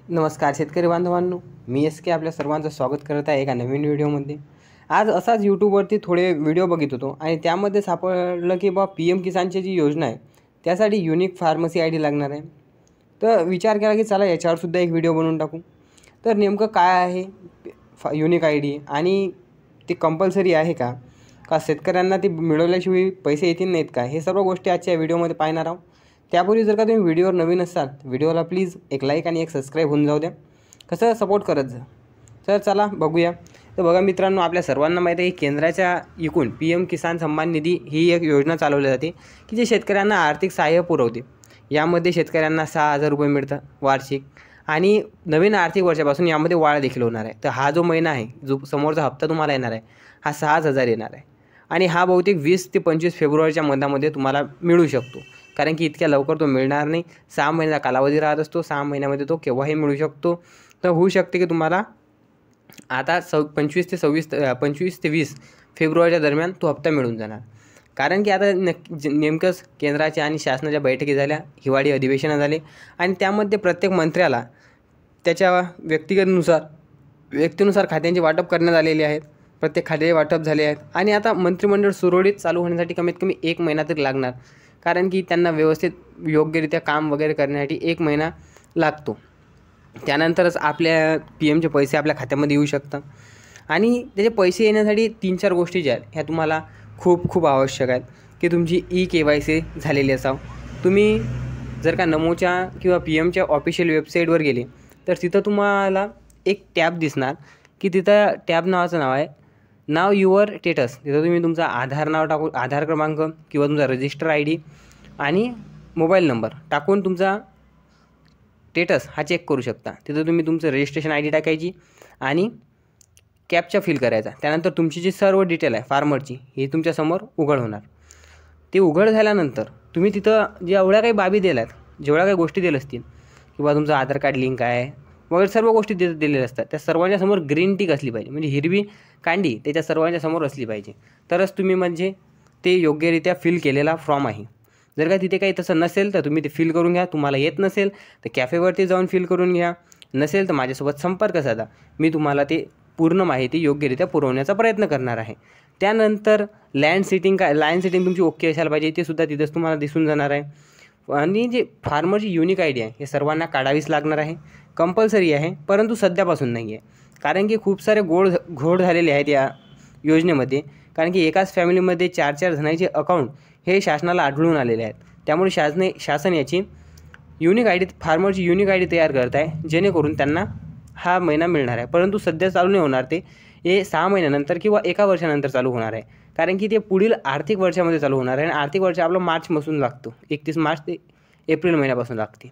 नमस्कार शेतकरी बांधवांनो, मी एस के आपल्या सर्वांचं स्वागत करत आहे एका नवीन व्हिडिओमध्ये। आज असाच यूट्यूबवरती थोडे व्हिडिओ बघत होतो आणि त्यामध्ये सापडलं की PM किसानची जी योजना आहे त्यासाठी युनिक फार्मसी ID लागणार आहे। तर विचार केला की चला याच्यावर सुद्धा एक व्हिडिओ बनवून टाकू। तर नेमकं काय आहे युनिक ID आणि ते कंपल्सरी आहे का शेतकऱ्यांना ते मिळवल्याशिवाय पैसे येतील नाहीत का, हे सर्व गोष्टी आजच्या व्हिडिओमध्ये पाहणार आहोत। त्यापूर्वी जर का तुम्ही व्हिडिओवर नवीन असाल व्हिडिओला प्लीज एक लाईक आणि एक सबस्क्राईब होऊन जाऊ द्या, कसं सपोर्ट करत जा। तर चला बघूया। तर बघा मित्रांनो, आपल्या सर्वांना माहिती आहे की केंद्राच्या एकूण PM किसान सन्मान निधी ही एक योजना चालवली जाते की जे शेतकऱ्यांना आर्थिक सहाय्य पुरवते। यामध्ये शेतकऱ्यांना 6,000 रुपये मिळतात वार्षिक आणि नवीन आर्थिक वर्षापासून यामध्ये वाढ देखील होणार आहे। तर हा जो महिना आहे, जो समोरचा हप्ता तुम्हाला येणार आहे, हा 6,000 येणार आहे आणि हा बहुतेक 20 ते 25 फेब्रुवारीच्या मध्यामध्ये तुम्हाला मिळू शकतो, कारण की इतक्या लवकर तो मिळणार नाही। 6 महिन्याचा कालावधी राहत असतो, 6 महिन्यामध्ये तो केव्हाही मिळू शकतो। तर होऊ शकते की तुम्हाला आता 25 ते 20 फेब्रुवारीच्या दरम्यान तो हप्ता मिळून जाणार, कारण की आता नेमकंच केंद्राच्या आणि शासनाच्या बैठकी झाल्या, हिवाळी अधिवेशनं झाले आणि त्यामध्ये प्रत्येक मंत्र्याला त्याच्या व्यक्तीनुसार खात्यांचे वाटप करण्यात आलेले आहेत। प्रत्येक खात्याचे वाटप झाले आहेत आणि आता मंत्रिमंडळ सुरळीत चालू होण्यासाठी कमीत कमी 1 महिना तरी लागणार, कारण की त्यांना व्यवस्थित योग्यरित्या काम वगैरे करण्यासाठी 1 महिना लागतो। त्यानंतरच आपल्या PMचे पैसे आपल्या खात्यामध्ये येऊ शकतात आणि त्याचे पैसे येण्यासाठी 3-4 गोष्टी ज्या आहेत ह्या तुम्हाला खूप आवश्यक आहेत की तुमची KYC झालेली असावं। तुम्ही जर का नमोच्या किंवा PMच्या ऑफिशियल वेबसाईटवर गेले तर तिथं तुम्हाला एक टॅब दिसणार की तिथं टॅब नावाचं नाव आहे नाव युअर स्टेटस। तिथं तुम्ही तुमचा आधार नाव टाकून, आधार क्रमांक किंवा तुमचा रजिस्टर ID आणि मोबाईल नंबर टाकून तुमचा स्टेटस हा चेक करू शकता। तिथं तुम्ही तुमचं रजिस्ट्रेशन ID टाकायची आणि कॅप्चा फिल करायचा। त्यानंतर तुमची जी सर्व डिटेल आहे फार्मरची ही तुमच्यासमोर उघड होणार। ते उघड झाल्यानंतर तुम्ही तिथं जेवढ्या काही बाबी दिल्यात, जेवढ्या काही गोष्टी दिल्या असतील किंवा तुमचं आधार कार्ड लिंक आहे वगैरे सर्व गोष्टी दिलेल्या असतात, त्या सर्वांच्या समोर ग्रीन टिक असली पाहिजे, म्हणजे हिरवी कांडी त्याच्या सर्वांच्या समोर असली पाहिजे, तरच तुम्ही म्हणजे ते योग्यरित्या फिल केलेला फॉर्म आहे। जर का तिथे काही तसं नसेल तर तुम्ही ते फिल करून घ्या। तुम्हाला येत नसेल तर कॅफेवरती जाऊन फिल करून घ्या, नसेल तर माझ्यासोबत संपर्क साधा, मी तुम्हाला ते पूर्ण माहिती योग्यरित्या पुरवण्याचा प्रयत्न करणार आहे। त्यानंतर लाईन सेटिंग तुमची ओके असायला पाहिजे, ते सुद्धा तिथंच तुम्हाला दिसून जाणार आहे। आणि जे फार्मरची युनिक ID आहे हे सर्वांना काढावीच लागणार आहे, कंपल्सरी आहे, परंतु सध्यापासून नाही आहे, कारण की खूप सारे घोळ झालेले आहेत या योजनेमध्ये, कारण की एकाच फॅमिलीमध्ये 4-4 जणांचे अकाउंट हे शासनाला आढळून आलेले आहेत। त्यामुळे शासन याची फार्मरची युनिक ID तयार करत आहे, जेणेकरून त्यांना हा महिना मिळणार आहे, परंतु सध्या चालू नाही होणार, ते 6 महिन्यानंतर किंवा 1 वर्षानंतर चालू होणार आहे, कारण की ते पुढील आर्थिक वर्षामध्ये चालू होणार आहे आणि आर्थिक वर्ष आपलं मार्चपासून लागतो, 31 मार्च ते एप्रिल महिन्यापासून लागते।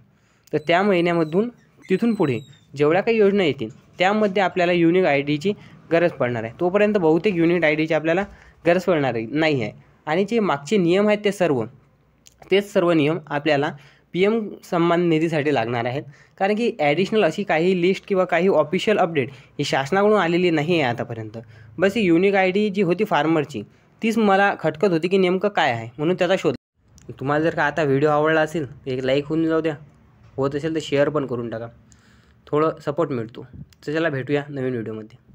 तर त्या महिन्यामधून तिथून पुढे जेवढ्या काही योजना येतील त्यामध्ये आपल्याला युनिक IDची गरज पडणार आहे। तोपर्यंत बहुतेक युनिक IDची आपल्याला गरज पडणार नाही आहे आणि जे मागचे नियम आहेत तेच सर्व नियम आपल्याला PM सन्मान निधीसाठी लागणार आहेत, कारण की ॲडिशनल अशी काही लिस्ट किंवा काही ऑफिशियल अपडेट ही शासनाकडून आलेली नाही आहे आतापर्यंत। बस ही युनिक ID जी होती फार्मरची तीच मला खटकत होती की नेमकं काय आहे, म्हणून त्याचा शोध। तुम्हाला जर का आता व्हिडिओ आवडला असेल तर एक लाईक होऊन जाऊ द्या, होत असेल तर शेअर पण करून टाका, थोडं सपोर्ट मिळतो। तर चला भेटूया नवीन व्हिडिओमध्ये।